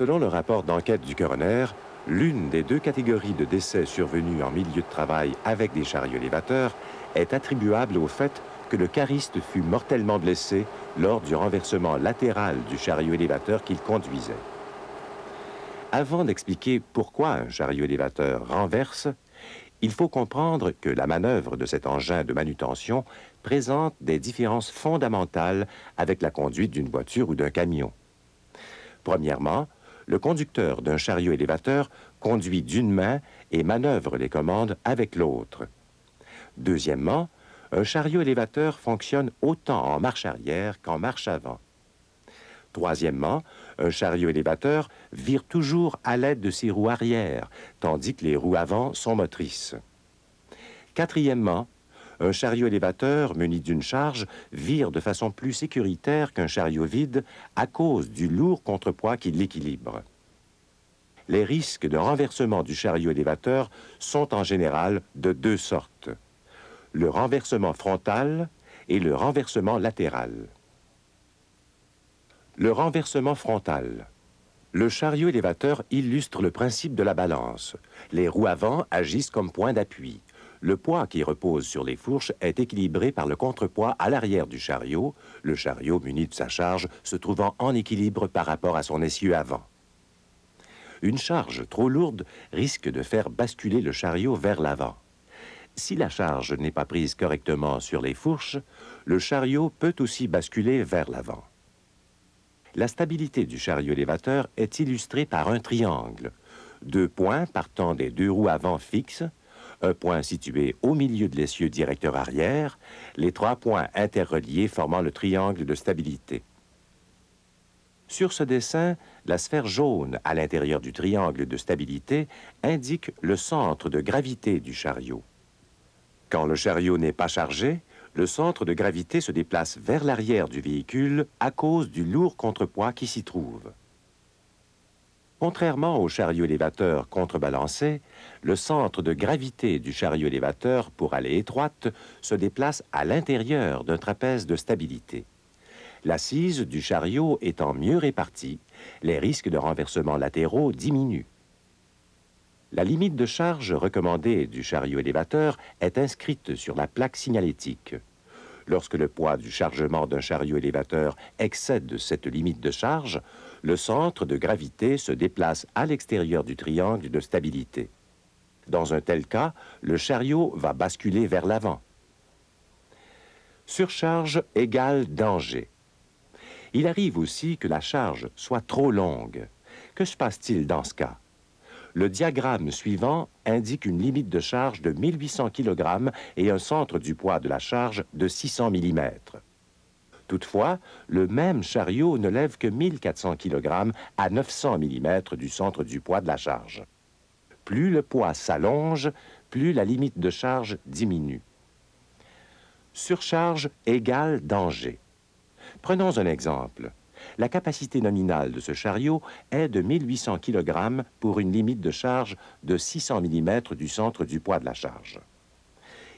Selon le rapport d'enquête du coroner, l'une des deux catégories de décès survenus en milieu de travail avec des chariots élévateurs est attribuable au fait que le cariste fut mortellement blessé lors du renversement latéral du chariot élévateur qu'il conduisait. Avant d'expliquer pourquoi un chariot élévateur renverse, il faut comprendre que la manœuvre de cet engin de manutention présente des différences fondamentales avec la conduite d'une voiture ou d'un camion. Premièrement, le conducteur d'un chariot élévateur conduit d'une main et manœuvre les commandes avec l'autre. Deuxièmement, un chariot élévateur fonctionne autant en marche arrière qu'en marche avant. Troisièmement, un chariot élévateur vire toujours à l'aide de ses roues arrière, tandis que les roues avant sont motrices. Quatrièmement, un chariot élévateur muni d'une charge vire de façon plus sécuritaire qu'un chariot vide à cause du lourd contrepoids qui l'équilibre. Les risques de renversement du chariot élévateur sont en général de deux sortes: le renversement frontal et le renversement latéral. Le renversement frontal. Le chariot élévateur illustre le principe de la balance. Les roues avant agissent comme point d'appui. Le poids qui repose sur les fourches est équilibré par le contrepoids à l'arrière du chariot, le chariot muni de sa charge se trouvant en équilibre par rapport à son essieu avant. Une charge trop lourde risque de faire basculer le chariot vers l'avant. Si la charge n'est pas prise correctement sur les fourches, le chariot peut aussi basculer vers l'avant. La stabilité du chariot élévateur est illustrée par un triangle. Deux points partant des deux roues avant fixes, un point situé au milieu de l'essieu directeur arrière, les trois points interreliés formant le triangle de stabilité. Sur ce dessin, la sphère jaune à l'intérieur du triangle de stabilité indique le centre de gravité du chariot. Quand le chariot n'est pas chargé, le centre de gravité se déplace vers l'arrière du véhicule à cause du lourd contrepoids qui s'y trouve. Contrairement au chariot élévateur contrebalancé, le centre de gravité du chariot élévateur, pour aller étroite, se déplace à l'intérieur d'un trapèze de stabilité. L'assise du chariot étant mieux répartie, les risques de renversement latéraux diminuent. La limite de charge recommandée du chariot élévateur est inscrite sur la plaque signalétique. Lorsque le poids du chargement d'un chariot élévateur excède cette limite de charge, le centre de gravité se déplace à l'extérieur du triangle de stabilité. Dans un tel cas, le chariot va basculer vers l'avant. Surcharge égale danger. Il arrive aussi que la charge soit trop longue. Que se passe-t-il dans ce cas? Le diagramme suivant indique une limite de charge de 1800 kg et un centre du poids de la charge de 600 mm. Toutefois, le même chariot ne lève que 1400 kg à 900 mm du centre du poids de la charge. Plus le poids s'allonge, plus la limite de charge diminue. Surcharge égale danger. Prenons un exemple. La capacité nominale de ce chariot est de 1800 kg pour une limite de charge de 600 mm du centre du poids de la charge.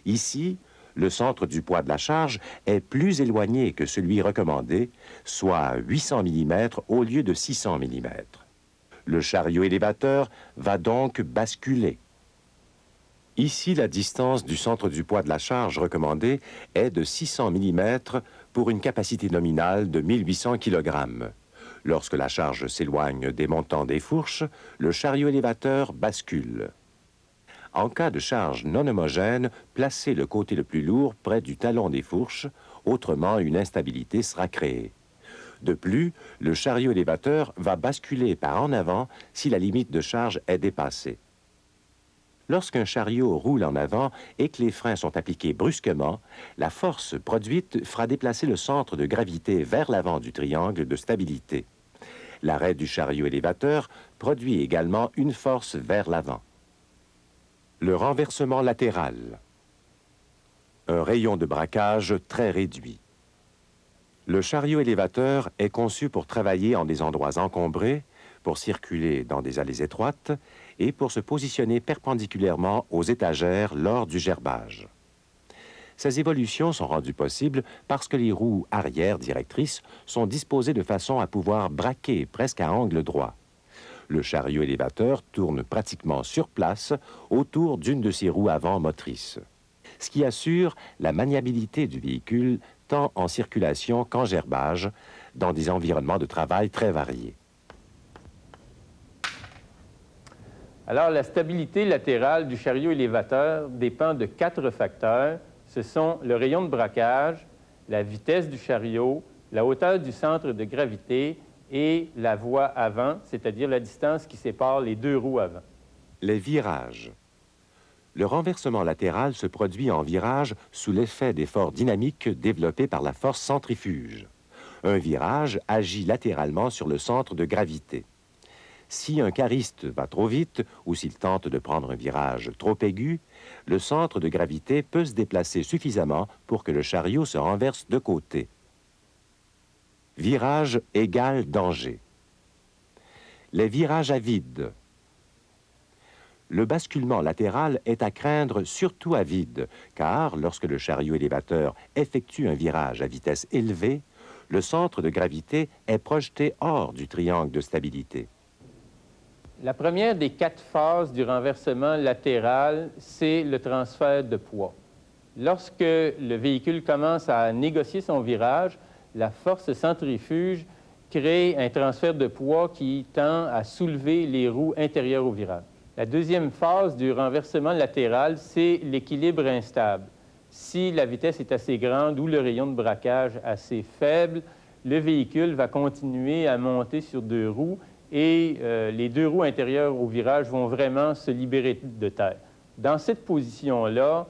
Ici, le centre du poids de la charge est plus éloigné que celui recommandé, soit 800 mm au lieu de 600 mm. Le chariot élévateur va donc basculer. Ici, la distance du centre du poids de la charge recommandée est de 600 mm pour une capacité nominale de 1800 kg. Lorsque la charge s'éloigne des montants des fourches, le chariot élévateur bascule. En cas de charge non homogène, placez le côté le plus lourd près du talon des fourches, autrement une instabilité sera créée. De plus, le chariot élévateur va basculer par en avant si la limite de charge est dépassée. Lorsqu'un chariot roule en avant et que les freins sont appliqués brusquement, la force produite fera déplacer le centre de gravité vers l'avant du triangle de stabilité. L'arrêt du chariot élévateur produit également une force vers l'avant. Le renversement latéral. Un rayon de braquage très réduit. Le chariot élévateur est conçu pour travailler en des endroits encombrés, pour circuler dans des allées étroites et pour se positionner perpendiculairement aux étagères lors du gerbage. Ces évolutions sont rendues possibles parce que les roues arrière directrices sont disposées de façon à pouvoir braquer presque à angle droit. Le chariot élévateur tourne pratiquement sur place autour d'une de ses roues avant motrices, ce qui assure la maniabilité du véhicule tant en circulation qu'en gerbage dans des environnements de travail très variés. Alors, la stabilité latérale du chariot élévateur dépend de 4 facteurs. Ce sont le rayon de braquage, la vitesse du chariot, la hauteur du centre de gravité et la voie avant, c'est-à-dire la distance qui sépare les 2 roues avant. Les virages. Le renversement latéral se produit en virage sous l'effet d'efforts dynamiques développés par la force centrifuge. Un virage agit latéralement sur le centre de gravité. Si un cariste va trop vite ou s'il tente de prendre un virage trop aigu, le centre de gravité peut se déplacer suffisamment pour que le chariot se renverse de côté. Virage égale danger. Les virages à vide. Le basculement latéral est à craindre surtout à vide, car lorsque le chariot élévateur effectue un virage à vitesse élevée, le centre de gravité est projeté hors du triangle de stabilité. La première des 4 phases du renversement latéral, c'est le transfert de poids. Lorsque le véhicule commence à négocier son virage, la force centrifuge crée un transfert de poids qui tend à soulever les roues intérieures au virage. La deuxième phase du renversement latéral, c'est l'équilibre instable. Si la vitesse est assez grande ou le rayon de braquage assez faible, le véhicule va continuer à monter sur 2 roues et les 2 roues intérieures au virage vont vraiment se libérer de terre. Dans cette position-là,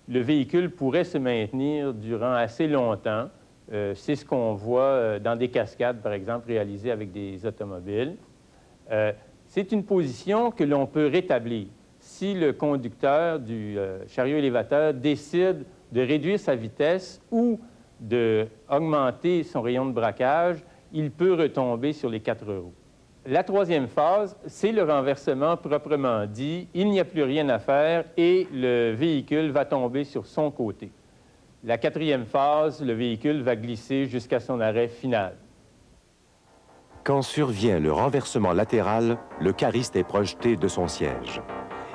le véhicule pourrait se maintenir durant assez longtemps. C'est ce qu'on voit dans des cascades, par exemple, réalisées avec des automobiles. C'est une position que l'on peut rétablir. Si le conducteur du chariot élévateur décide de réduire sa vitesse ou d'augmenter son rayon de braquage, il peut retomber sur les 4 roues. La troisième phase, c'est le renversement proprement dit. Il n'y a plus rien à faire et le véhicule va tomber sur son côté. La quatrième phase, le véhicule va glisser jusqu'à son arrêt final. Quand survient le renversement latéral, le cariste est projeté de son siège.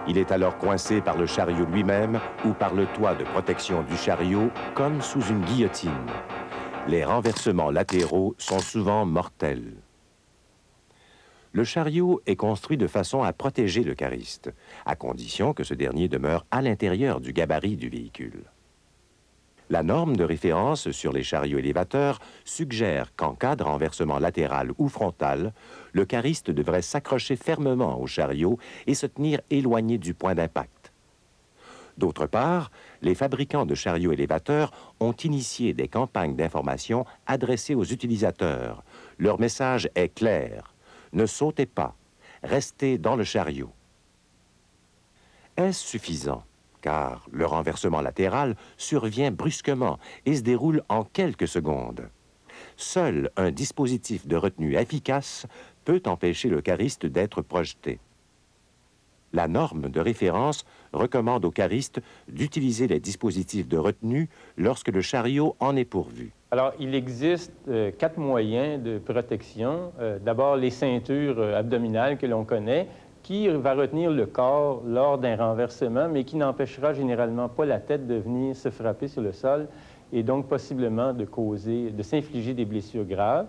Il est alors coincé par le chariot lui-même ou par le toit de protection du chariot, comme sous une guillotine. Les renversements latéraux sont souvent mortels. Le chariot est construit de façon à protéger le cariste, à condition que ce dernier demeure à l'intérieur du gabarit du véhicule. La norme de référence sur les chariots élévateurs suggère qu'en cas de renversement latéral ou frontal, le cariste devrait s'accrocher fermement au chariot et se tenir éloigné du point d'impact. D'autre part, les fabricants de chariots élévateurs ont initié des campagnes d'information adressées aux utilisateurs. Leur message est clair: ne sautez pas, restez dans le chariot. Est-ce suffisant? Car le renversement latéral survient brusquement et se déroule en quelques secondes. Seul un dispositif de retenue efficace peut empêcher le cariste d'être projeté. La norme de référence recommande aux caristes d'utiliser les dispositifs de retenue lorsque le chariot en est pourvu. Alors, il existe 4 moyens de protection. D'abord, les ceintures abdominales que l'on connaît, qui va retenir le corps lors d'un renversement, mais qui n'empêchera généralement pas la tête de venir se frapper sur le sol et donc possiblement de s'infliger des blessures graves.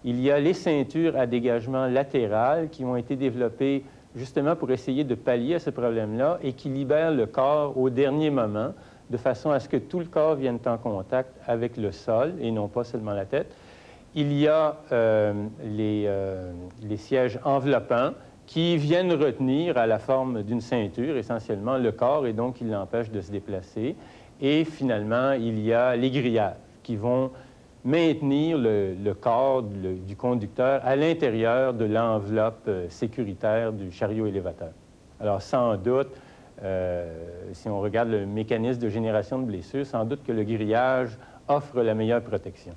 Il y a les ceintures à dégagement latéral qui ont été développées justement pour essayer de pallier à ce problème-là et qui libèrent le corps au dernier moment, de façon à ce que tout le corps vienne en contact avec le sol et non pas seulement la tête. Il y a les sièges enveloppants qui viennent retenir à la forme d'une ceinture essentiellement le corps et donc ils l'empêchent de se déplacer. Et finalement, il y a les grillages qui vont maintenir le corps du conducteur à l'intérieur de l'enveloppe sécuritaire du chariot élévateur. Alors, sans doute, si on regarde le mécanisme de génération de blessures, sans doute que le grillage offre la meilleure protection.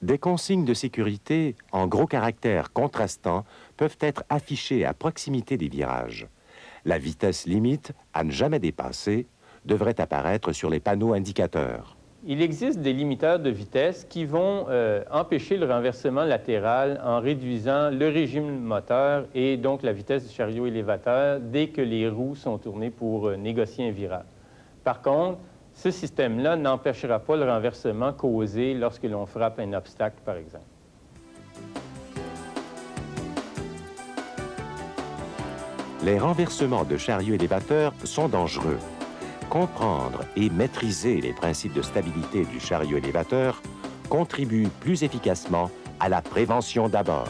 Des consignes de sécurité en gros caractères contrastants peuvent être affichées à proximité des virages. La vitesse limite à ne jamais dépasser devrait apparaître sur les panneaux indicateurs. Il existe des limiteurs de vitesse qui vont empêcher le renversement latéral en réduisant le régime moteur et donc la vitesse du chariot élévateur dès que les roues sont tournées pour négocier un virage. Par contre, ce système-là n'empêchera pas le renversement causé lorsque l'on frappe un obstacle, par exemple. Les renversements de chariot élévateur sont dangereux. Comprendre et maîtriser les principes de stabilité du chariot élévateur contribue plus efficacement à la prévention d'abord.